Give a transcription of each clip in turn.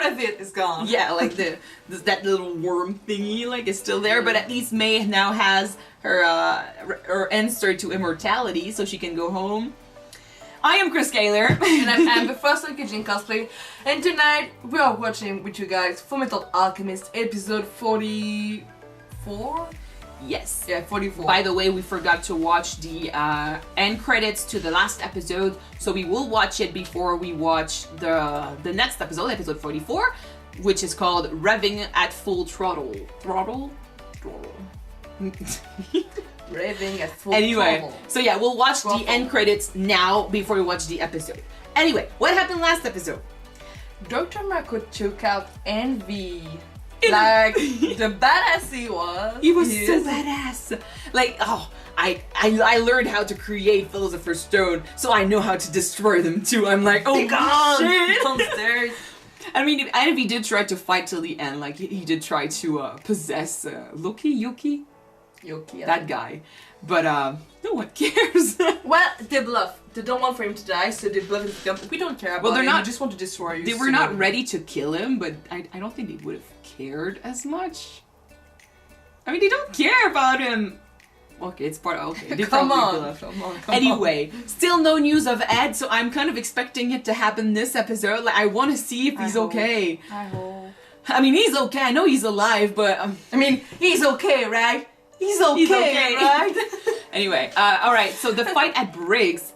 part of it is gone. Yeah, like that little worm thingy like is still there, but at least May now has her answer to immortality, so she can go home. I am Chris Gaylor. And I'm Amber Foster, Jin Cosplay. And tonight we are watching with you guys Fullmetal Alchemist episode 44? Yes. Yeah, 44. By the way, we forgot to watch the end credits to the last episode, so we will watch it before we watch the next episode, episode 44, which is called Revving at Full Throttle. Throttle? Revving at full Anyway, throttle. so yeah, we'll watch Throttle. the end credits now before we watch the episode. Anyway, what happened last episode? Dr. Mako took out Envy. Like, the badass he was. He was so badass. Like, oh, I learned how to create Philosopher's Stone, so I know how to destroy them too. I'm like, oh shit! Downstairs. I mean, Envy did try to fight till the end. Like, he did try to possess Yuki, that guy. But no one cares. Well, they bluff. They don't want for him to die, so they bluff him to come. We don't care about Well, they're him. not- We just want to destroy you. They were not ready to kill him, but I don't think they would have cared as much. I mean, they don't care about him. Okay, it's part of... Okay, they Come probably on, bluffed. come on. Anyway, still no news of Ed, so I'm kind of expecting it to happen this episode. Like, I want to see if he's okay. I hope. I mean, he's okay. I know he's alive, but I mean, he's okay, right? He's okay, right? Anyway, alright, so the fight at Briggs,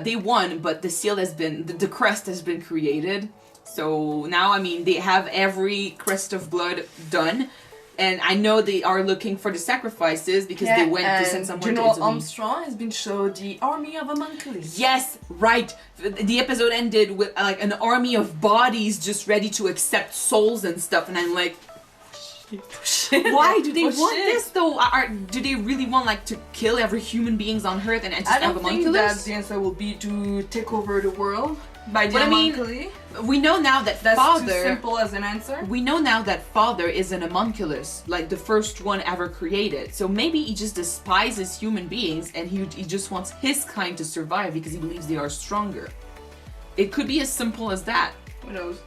they won, but the seal has been, the crest has been created. So now, I mean, they have every crest of blood done. And I know they are looking for the sacrifices because they went to send someone to General Italy. Armstrong has been shown the army of homunculus. Yes, right. The episode ended with like an army of bodies just ready to accept souls and stuff, and I'm like, why do they want this though? Do they really want like to kill every human beings on Earth and just I have don't think that homunculus? the answer will be to take over the world by the But I mean, homunculi. We know now that That's too Father. simple as an answer. We know now that Father is an homunculus, like the first one ever created. So maybe he just despises human beings and he just wants his kind to survive because he believes they are stronger. It could be as simple as that. Who knows?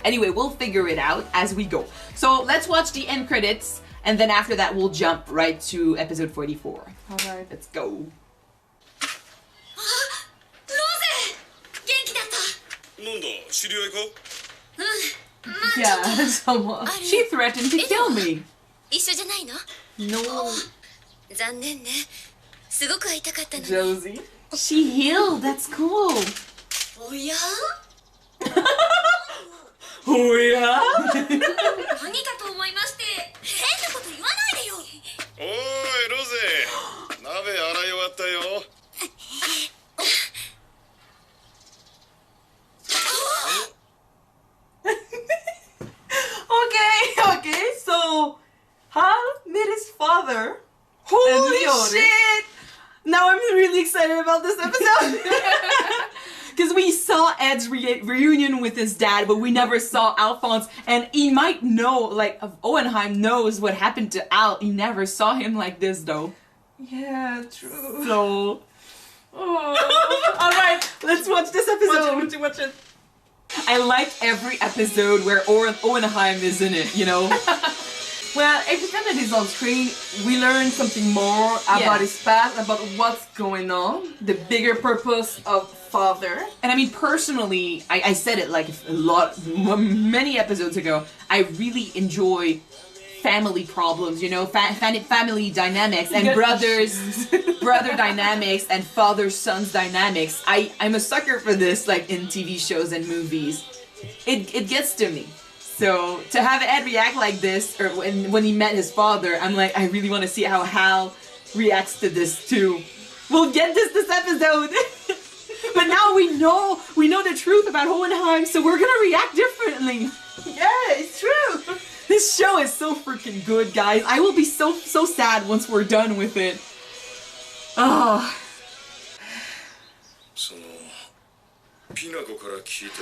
Anyway, we'll figure it out as we go. So let's watch the end credits, and then after that we'll jump right to episode 44. Alright. Let's go. Yeah, someone. She threatened to kill me. 一緒じゃないの No. 残念ねすごく会いたかったのに Josie. She healed. That's cool. おや Oh yeah? 何かと思いまして変なこと言わないでよおーいロゼ鍋洗い終わったよ Okay, so Hal met his father. Holy Leon. shit! Now I'm really excited about this episode. Because we saw Ed's reunion with his dad, but we never saw Alphonse. And he might know, like, Owenheim knows what happened to Al. He never saw him like this, though. Yeah, true. So... Oh. Alright, let's watch this episode. Watch it. I like every episode where Owenheim is in it, you know? Well, every time that he's on screen, we learn something more about his past, about what's going on, the bigger purpose of Father. And I mean, personally, I said it like many episodes ago, I really enjoy family problems, you know, family dynamics and brother dynamics and father-son's dynamics. I'm a sucker for this, like in TV shows and movies. It gets to me. So to have Ed react like this, or when he met his father, I'm like, I really want to see how Hal reacts to this too. We'll get this episode. But now we know the truth about Hohenheim, so we're gonna react differently. Yeah, it's true. This show is so freaking good, guys. I will be so sad once we're done with it. Oh. そのピナコから聞いて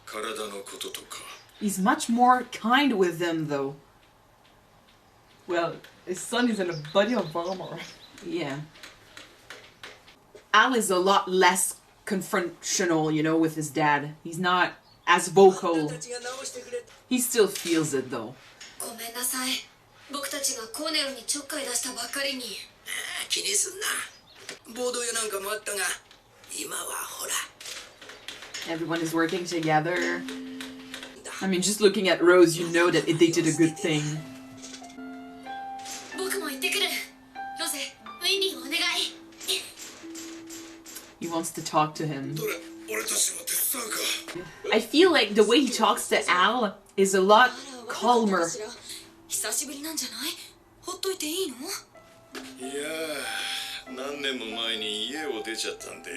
体のこととか He's much more kind with them, though. Well, his son is in a body of armor. Yeah. Al is a lot less confrontational, you know, with his dad. He's not as vocal. He still feels it though. ごめんなさい。僕たちがコーネルにちょっかい出したばっかりに。気にすんな。暴動やなんかもあったが、今はほら。 Everyone is working together. I mean, just looking at Rose, you know that they did a good thing. 僕も行ってくる。ロゼ、ウィンリーお願い。He wants to talk to him. 俺たちも手伝うか。 I feel like the way he talks to Al is a lot calmer. 久しぶりなんじゃない？ほっといていいの？いやー、何年も前に家を出ちゃったんで、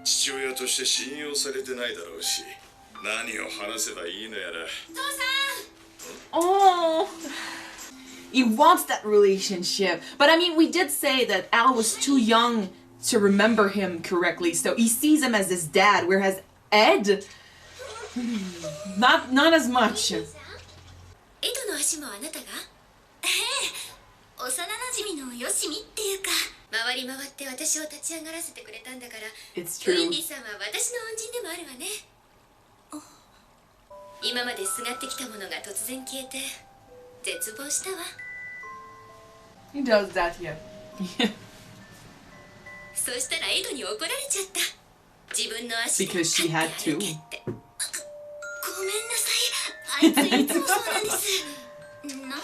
父親として信用されてないだろうし、何を話せばいいのやら。Oh, he wants that relationship. But I mean, we did say that Al was too young to remember him correctly, so he sees him as his dad, whereas Ed, not as much. エドの足もあなたが？ええ、幼馴染のよしみっていうか、回り回って私を立ち上がらせてくれたんだから、 It's ウィ true. ンリーさんは私の恩人でもあるわね。今まですがってきたものが突然消えて絶望したわ。 He does that, yeah. そしたらエドに怒られちゃった。自分の足で Because she had to. 歩けって。ごめんなさい。あいついつもそうなんです。なんでも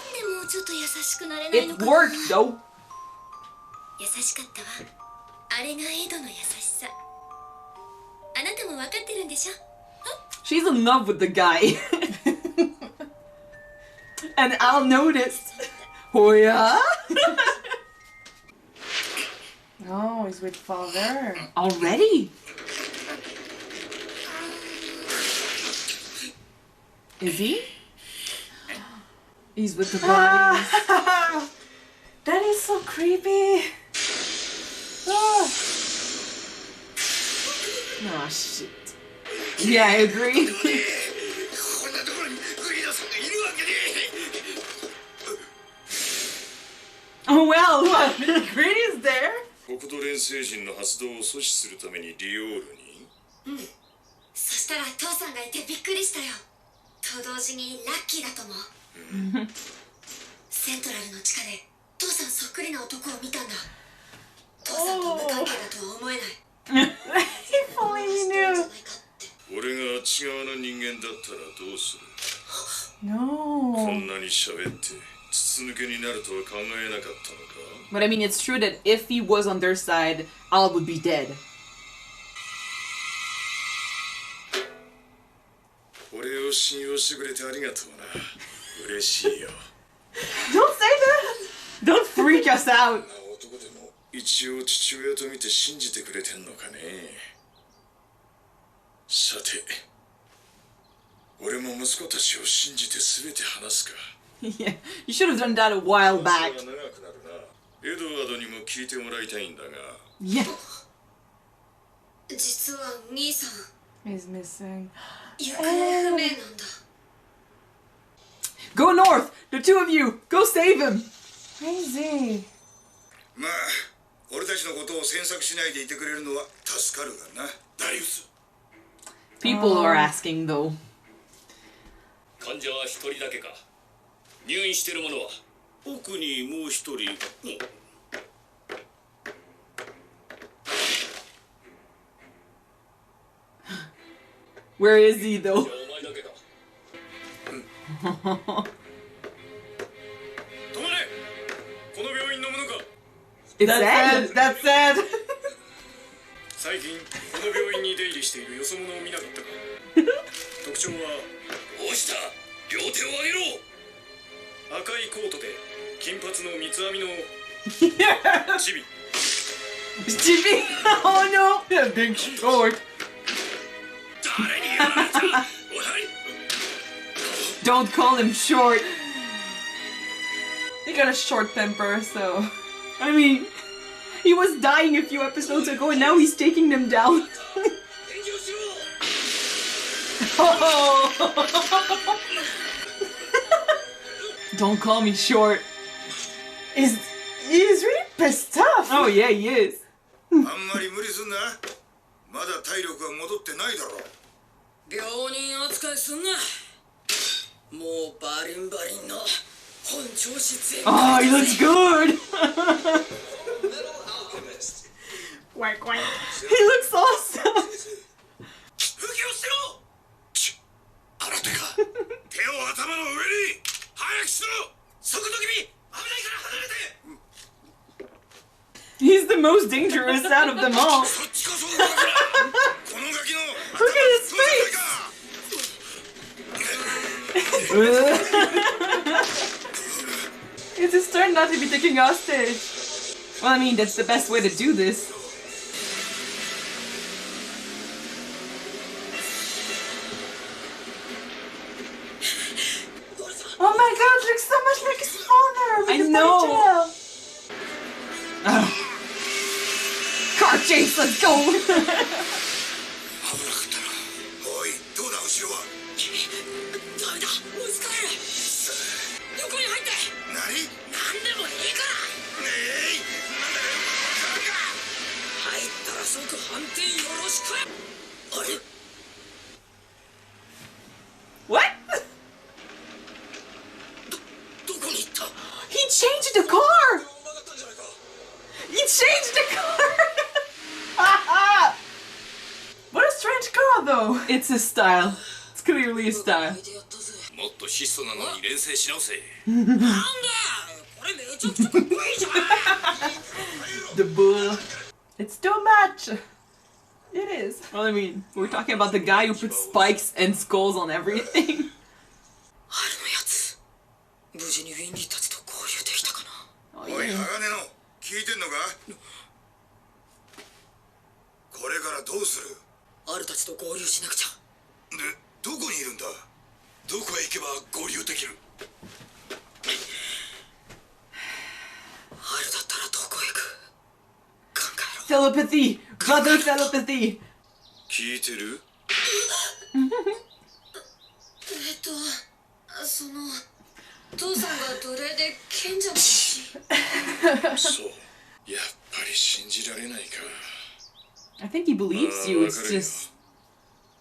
うちょっと優しくなれないの It かな。 worked though. 優しかったわ。あれがエドの優しさ。あなたも分かってるんでしょ？ She's in love with the guy. And Al noticed. Oh yeah? Oh, he's with father. Already? Is he? He's with the bodies. That is so creepy. Ah. Oh shit. Yeah, I agree. こんなところにグリードさんがいるわけね。 Oh well. What? Greedy's there? 国土連星人の発動を阻止するためにディオールに。そしたら父さんがいてびっくりしたよ。と同時にラッキーだと思う。セントラルの地下で父さんそっくりな男を見たんだ。父さんと無関係だとは思えない。 If only he knew. 俺があっち側の人間だったらどうする？こ No. んなに喋って筒抜けになるとは考えなかったのか？ But I mean, it's true that if he was on their side, Al would be dead. 俺を信用してくれてありがとうな。嬉しいよ。 Don't say that. Don't freak us out. 男でも一応父親と見て信じてくれてんのかね。さて、俺も息子たちを信じて全て話すか。 Yeah, you should have done that a while 話 back. は長くなるな。エドワードにも聞いてもらいたいんだが。 Yeah. 実は兄さん He's missing. 行方不明なんだ。 Go north! The two of you! Go save him! Crazy. まあ、俺たちのことを詮索しないでいてくれるのは助かるがな、ダリウス。 People are asking though. 患者は一人だけか。入院してる者は？奥にもう一人。Where is he though? お前だけか。止まれ！この病院のものか？ It's That's sad. sad. That's sad. 最近この病院に出入りしているよそ者を見なかったか？特徴はどうした？両手を上げろ！赤いコートで金髪の三つ編みのチビ。 Jimmy! Oh no! Yeah, big short. 誰にやられた？おい！ Don't call him short. He got a short temper, so. I mean, he was dying a few episodes ago and now he's taking them down. 返事をしろ！ Oh. Don't call me short. He's really pissed off. Oh yeah, he is. あんまり無理すんな。まだ体力は戻ってないだろう。病人扱いすんな。もうバリンバリンの本調子全開。 Oh, he looks good! Quack, quack. He looks awesome! 吹きを捨てろ。新手か。手を頭の上に。早くしろ。速度君、危ないから離れて。 He's the most dangerous out of them all. そっちこそ動くな。このガキの。 Look at his face! It's his turn not to be taken hostage. Well, I mean, that's the best way to do this. Oh my god, it looks so much like his father! With I the know. ponytail. Car chase, let's go! 危なかったな。おい、どうだ後ろは。ダメだ、追いつかれる。横に入って。何？何でもいいから。なんだよ、バカが。入ったら即反転よろしく。あれ？ What? どこに行った？ He changed the car! He changed the car! What a strange car though! It's his style. It's clearly his style. もっと質素なのに連成し直せ。なんだ。これめちゃくちゃかっこいいじゃん。 The bull. It's too much! It is. Well, I mean, we're talking about the guy who puts spikes and skulls on everything. あれのやつ、無事にウィンリーたちと合流できたかな。おい、鋼の、聞いてんのか？これからどうする？アルたちと合流しなくちゃ。で、どこにいるんだ？どこへ行けば合流できる？アルだったらどこへ行く？考えろ。 Telepathy! Brother telepathy! 聞いてる？その父さんが奴隷で賢者の石。そう。やっぱり信じられないか。 I think he believes you, it's just...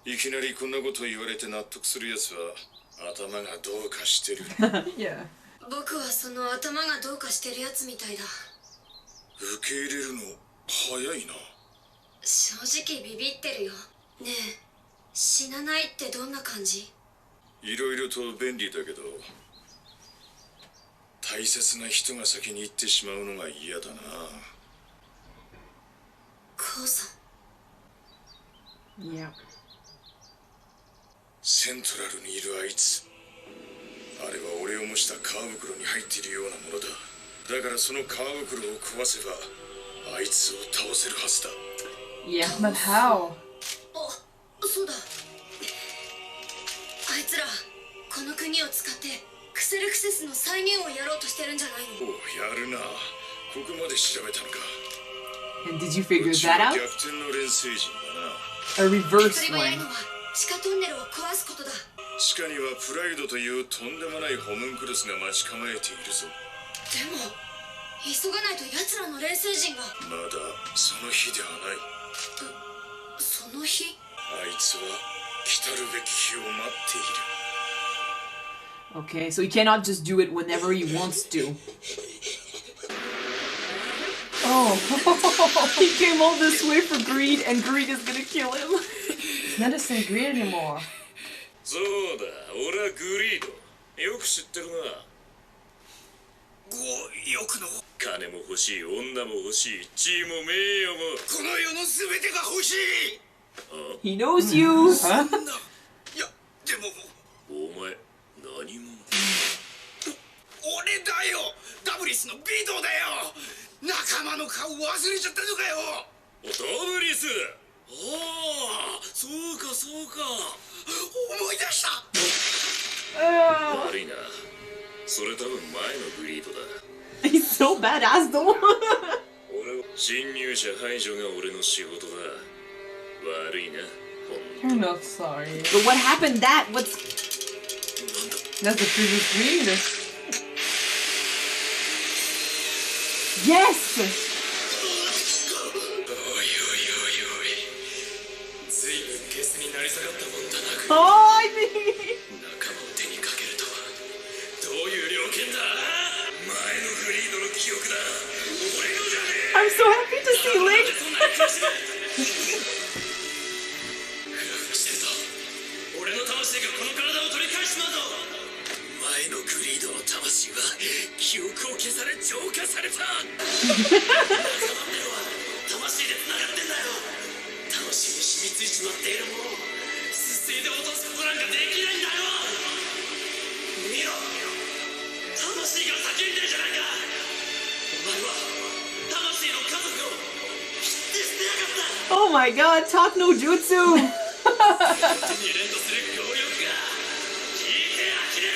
いきなりこんなこと言われて納得するやつは頭がどうかしてる。 Yeah. 僕はその頭がどうかしてるやつみたいだ。受け入れるの早いな。正直ビビってるよ。ねえ、死なないってどんな感じ？いろいろと便利だけど、大切な人が先に行ってしまうのが嫌だな。母さん。Yeah. セントラルにいるあいつ、あれは俺を模した皮袋に入っているようなものだ。だからその皮袋を壊せばあいつを倒せるはずだ。 Yeah. But how? あ、そうだ。あいつらこの国を使ってクセルクセスの再現をやろうとしてるんじゃないの？おう、やるな。ここまで調べたのか。 And did you figure うちは that out? 逆転の連星人だな。 A reverse 一人早い one. のは地下トンネルを壊すことだ。地下にはプライドというとんでもないホムンクルスが待ち構えているぞ。でも急がないと奴らの連星人が。まだその日ではない。その日？あいつは来たるべき日を待っている。 Okay, so he cannot just do it whenever he wants to. Oh. He came all this way for greed, and greed is gonna kill him. It's not the same greed anymore. そうだ、俺はグリード。よく知ってるな。よくの。金も欲しい、女も欲しい、地位も名誉も。この世の全てが欲しい。 He knows you. なんだ。いや、でも。お前、何者？俺だよ。ダブリスのビートだよ。仲間の顔忘れちゃったのかよ。ダブリス。ああ、そうかそうか。思い出した。悪いな。それ多分前のグリードだ。 He's so badass though. 俺は侵入者排除が俺の仕事だ。悪いな。 You're not sorry. But what happened? What's... That's the previous greed. Yes! おいおいおいおい。ずいぶんゲスになり下がったもんだな、Oh, I think. 仲間を手にかけるとはどういう了見だ。前のフリードの記憶だ。俺のじゃねえ。 I'm so happy to see Ling. フラフラしてるぞ。俺の魂がこの体を取り返しまうぞ。前のグリードの魂は記憶を消され浄化された。仲間ってのは魂で繋がってんだよ。魂に染みついちまっているものをすすいで落とすことなんかできないんだよ。見ろ、魂が叫んでるじゃないか。お前は魂の家族を否定してやがった。 Oh my god, talk no jutsu. 手に連動する強力が聞いて呆れる。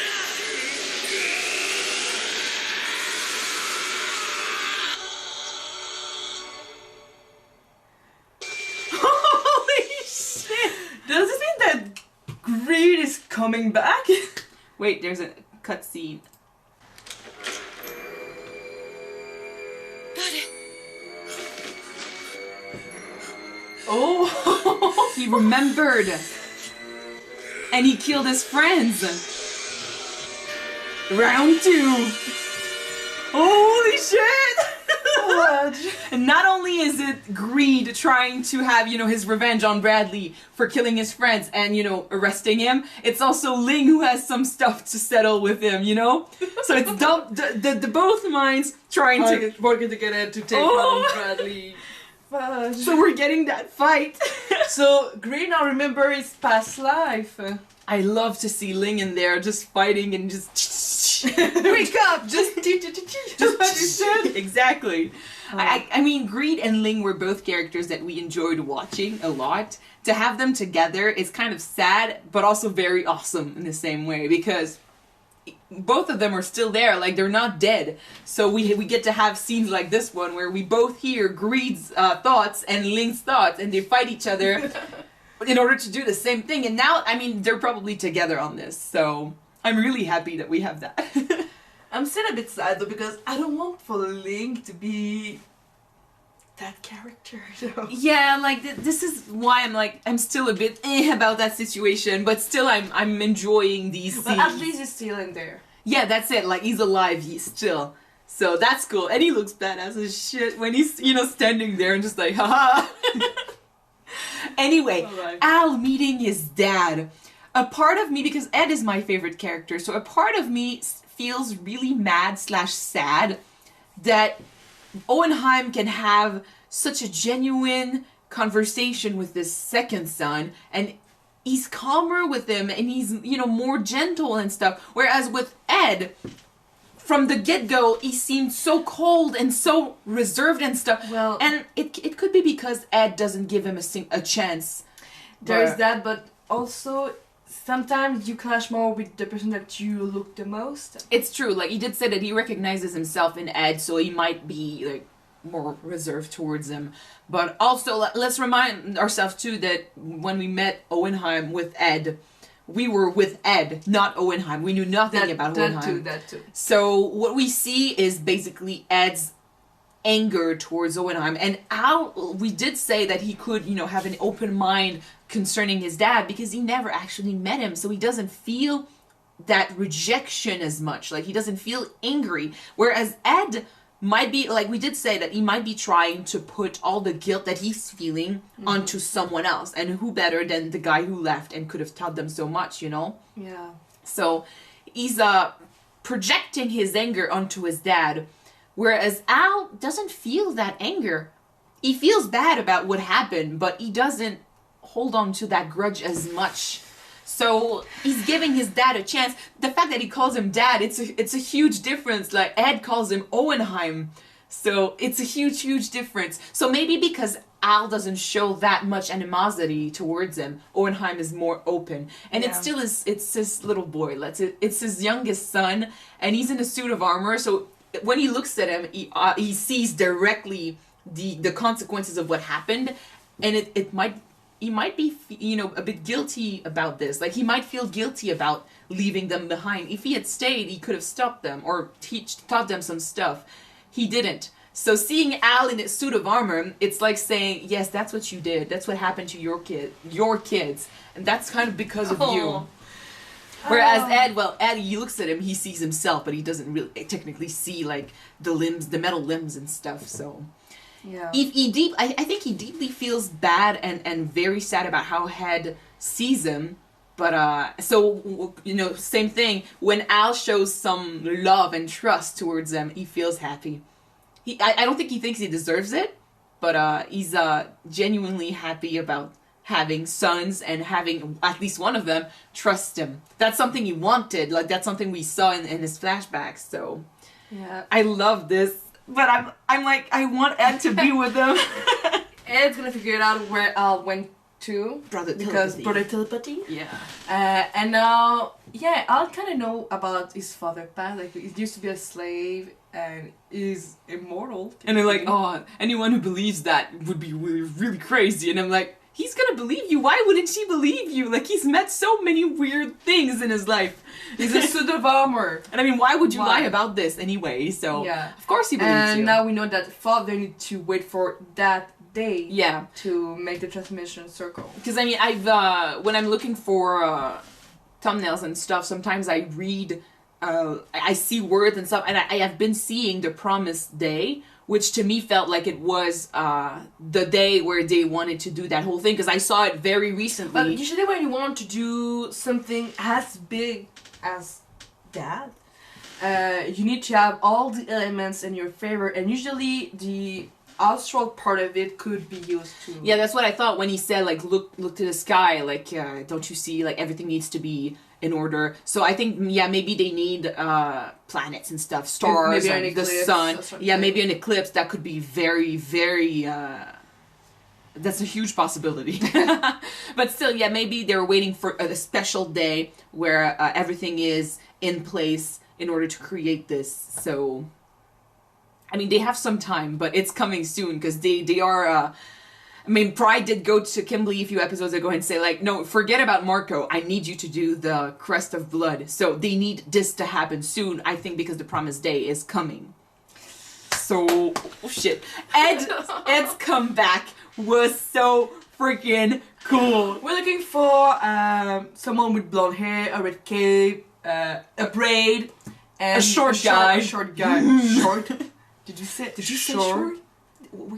Holy shit. Does it mean that Greed is coming back? Wait, there's a cutscene. 誰 Oh. He remembered. And he killed his friends. Round 2. Holy shit! And not only is it Greed trying to have, his revenge on Bradley for killing his friends and, arresting him, it's also Ling who has some stuff to settle with him, So it's the both minds trying to... Working together to take Oh. on Bradley. Fudge. So we're getting that fight. So Greed now remember his past life. I love to see Ling in there just fighting and just... Wake up! Just what you said. Exactly. I mean, Greed and Ling were both characters that we enjoyed watching a lot. To have them together is kind of sad, but also very awesome in the same way, because both of them are still there, like they're not dead. So we get to have scenes like this one where we both hear Greed's thoughts and Ling's thoughts, and they fight each other in order to do the same thing. And now, I mean, they're probably together on this, so I'm really happy that we have that. I'm still a bit sad though because I don't want for Ling to be that character though. Yeah, like this is why I'm still a bit about that situation, but still I'm enjoying these scenes. But at least he's still in there. Yeah, that's it. Like he's alive, he's still. So that's cool, and he looks badass as shit when he's standing there and just like haha. Anyway, Alright. Al meeting his dad. A part of me, because Ed is my favorite character, so a part of me feels really mad/sad that Owenheim can have such a genuine conversation with this second son, and he's calmer with him, and he's, more gentle and stuff. Whereas with Ed, from the get-go, he seemed so cold and so reserved and stuff. Well, and it could be because Ed doesn't give him a chance. there's that, but also sometimes you clash more with the person that you look the most. It's true. Like, he did say that he recognizes himself in Ed, so he might be, like, more reserved towards him. But also, let's remind ourselves, too, that when we met Owenheim with Ed, we were with Ed, not Owenheim. We knew nothing about Owenheim. That too. So what we see is basically Ed's anger towards Owenheim. And Al, we did say that he could, have an open mind concerning his dad because he never actually met him. So he doesn't feel that rejection as much. Like, he doesn't feel angry. Whereas Ed might be, like we did say, that he might be trying to put all the guilt that he's feeling onto someone else. And who better than the guy who left and could have taught them so much, Yeah. So he's projecting his anger onto his dad, whereas Al doesn't feel that anger. He feels bad about what happened, but he doesn't hold on to that grudge as much. So he's giving his dad a chance. The fact that he calls him dad, it's a huge difference. Like, Ed calls him Owenheim. So it's a huge difference. So maybe because Al doesn't show that much animosity towards him, Owenheim is more open. And Yeah. it's his little boy. It's his youngest son, and he's in a suit of armor. So when he looks at him, he sees directly the consequences of what happened, and he might be, a bit guilty about this. Like, he might feel guilty about leaving them behind. If he had stayed, he could have stopped them or taught them some stuff. He didn't. So seeing Al in a suit of armor, it's like saying, yes, that's what you did. That's what happened to your kids. And that's kind of because of you. Whereas Ed, he looks at him, he sees himself, but he doesn't really technically see, like, the metal limbs and stuff, so... Yeah. I think he deeply feels bad and very sad about how Ed sees him, but, so, you know, same thing, when Al shows some love and trust towards him, he feels happy. I don't think he thinks he deserves it, but, he's, genuinely happy about having sons and having at least one of them trust him. That's something he wanted. Like, that's something we saw in his flashbacks. So, yeah, I love this. But I'm like, I want Ed to be with him. Ed's gonna figure it out where Al went to. Brother telepathy. Yeah. And now, yeah, Al kind of know about his father past. Like, he used to be a slave and is immortal. And they're like, oh, anyone who believes that would be really, really crazy. And I'm like, he's gonna believe you. Why wouldn't she believe you? Like, he's met so many weird things in his life. He's a suit of armor. And I mean, why would you lie about this anyway? So, yeah, of course he believes you. And now we know that father needs to wait for that day. Yeah. To make the transmission circle. Because, I mean, when I'm looking for thumbnails and stuff, sometimes I read, I see words and stuff, and I have been seeing the promised day, which to me felt like it was the day where they wanted to do that whole thing, because I saw it very recently. But usually when you want to do something as big as that, you need to have all the elements in your favor, and usually the astral part of it could be used to... Yeah, that's what I thought when he said, like, look to the sky, like, don't you see, like, everything needs to be in order. So I think, yeah, maybe they need planets and stuff, stars, maybe and the sun. Yeah, maybe an eclipse. That could be very, very... that's a huge possibility. But still, yeah, maybe they're waiting for a special day where everything is in place in order to create this. So, I mean, they have some time, but it's coming soon, because they are... I mean, Pride did go to Kimberly a few episodes ago and say, like, no, forget about Marco. I need you to do the Crest of Blood. So they need this to happen soon, I think, because the promised day is coming. So, oh shit. Ed's comeback was so freaking cool. We're looking for someone with blonde hair, a red cape, a braid, and a short guy. Short. Did you say short?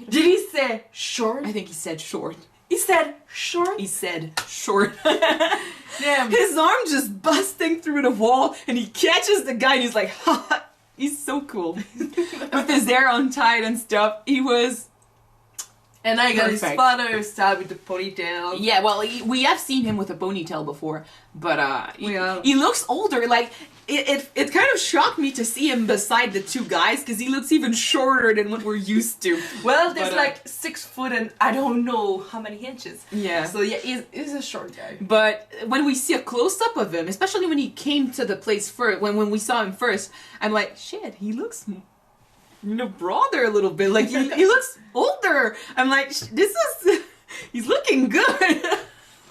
Did he say short? I think he said short. He said short? He said short. Damn. His arm just busting through the wall, and he catches the guy, and he's like, ha! He's so cool. With his hair untied and stuff, he was... And I got his perfect. father style with the ponytail. Yeah, well, we have seen him with a ponytail before, but he looks older. Like, it kind of shocked me to see him beside the two guys, because he looks even shorter than what we're used to. Well, there's like 6 foot and I don't know how many inches. Yeah. So yeah, he's a short guy. But when we see a close-up of him, especially when he came to the place first, when we saw him first, I'm like, shit, he looks... broader a little bit, like he looks older. I'm like, he's looking good.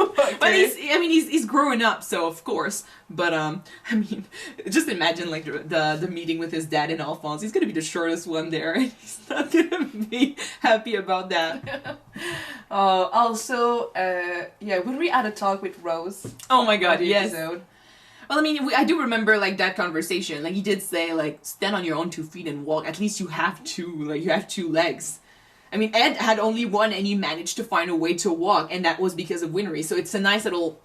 Okay. But he's growing up, so of course. But I mean, just imagine like the meeting with his dad in Alphonse. He's gonna be the shortest one there, and he's not gonna be happy about that. Also, yeah, when we had a talk with Rose. Oh my god, yes. Episode, well, I mean, I do remember, like, that conversation. Like, he did say, like, stand on your own 2 feet and walk. At least you have 2. Like, you have 2 legs. I mean, Ed had only 1, and he managed to find a way to walk, and that was because of Winry. So it's a nice little,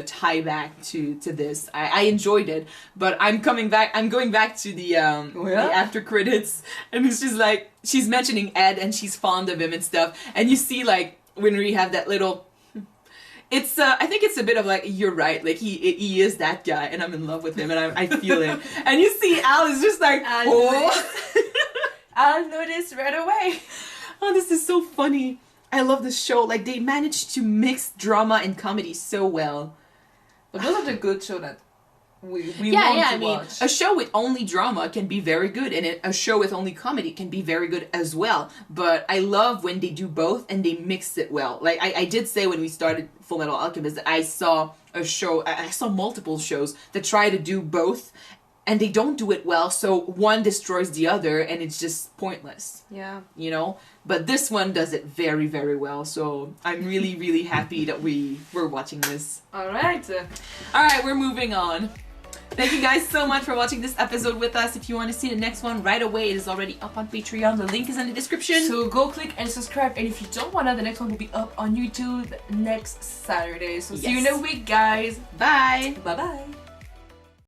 tie back to this. I enjoyed it. But I'm going back to the after credits, and it's just, like, she's mentioning Ed, and she's fond of him and stuff. And you see, like, Winry have that little... It's, I think it's a bit of like, you're right, like, he is that guy, and I'm in love with him, and I feel it. And you see Al is just like, I'll notice right away. Oh, this is so funny. I love this show. Like, they managed to mix drama and comedy so well. But those are the good shows that we want to watch. A show with only drama can be very good, and a show with only comedy can be very good as well. But I love when they do both and they mix it well. Like, I did say when we started Fullmetal Alchemist that I saw multiple shows that try to do both, and they don't do it well, so one destroys the other, and it's just pointless. Yeah. You know? But this one does it very, very well, so I'm really, really happy that we're watching this. Alright. Alright, we're moving on. Thank you guys so much for watching this episode with us. If you want to see the next one right away, it is already up on Patreon. The link is in the description. So go click and subscribe. And if you don't want to, the next one will be up on YouTube next Saturday. So see you in a week, guys. Bye. Bye-bye.